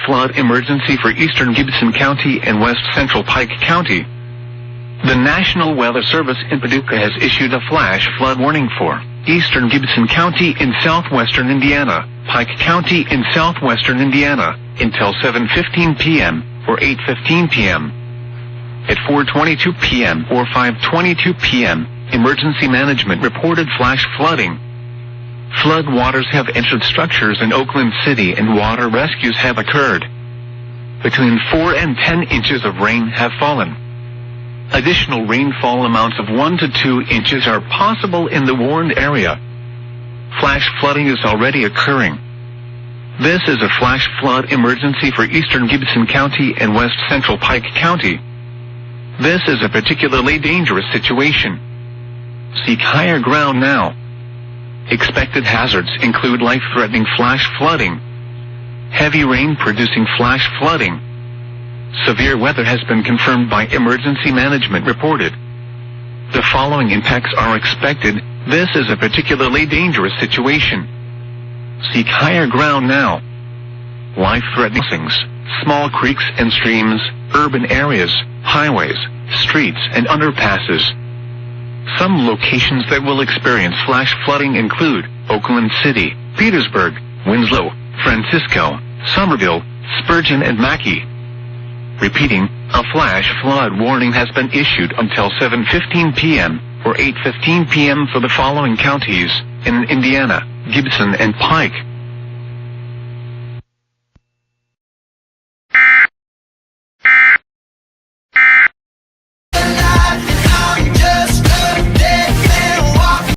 flood emergency for eastern Gibson County and west central Pike County. The National Weather Service in Paducah has issued a flash flood warning for eastern Gibson County in southwestern Indiana, Pike County in southwestern Indiana, until 7:15 p.m. or 8:15 p.m. At 4:22 p.m. or 5:22 p.m., emergency management reported flash flooding. Flood waters have entered structures in Oakland City and water rescues have occurred. Between 4 and 10 inches of rain have fallen. Additional rainfall amounts of 1 to 2 inches are possible in the warned area. Flash flooding is already occurring. This is a flash flood emergency for eastern Gibson County and west central Pike County. This is a particularly dangerous situation. Seek higher ground now. Expected hazards include life-threatening flash flooding, heavy rain producing flash flooding. Severe weather has been confirmed by emergency management reported. The following impacts are expected. This is a particularly dangerous situation. Seek higher ground now. Life-threatening crossings, small creeks and streams, urban areas, highways, streets and underpasses. Some locations that will experience flash flooding include Oakland City, Petersburg, Winslow, Francisco, Somerville, Spurgeon and Mackay. Repeating, a flash flood warning has been issued until 7:15 p.m. or 8:15 p.m. for the following counties in Indiana, Gibson and Pike.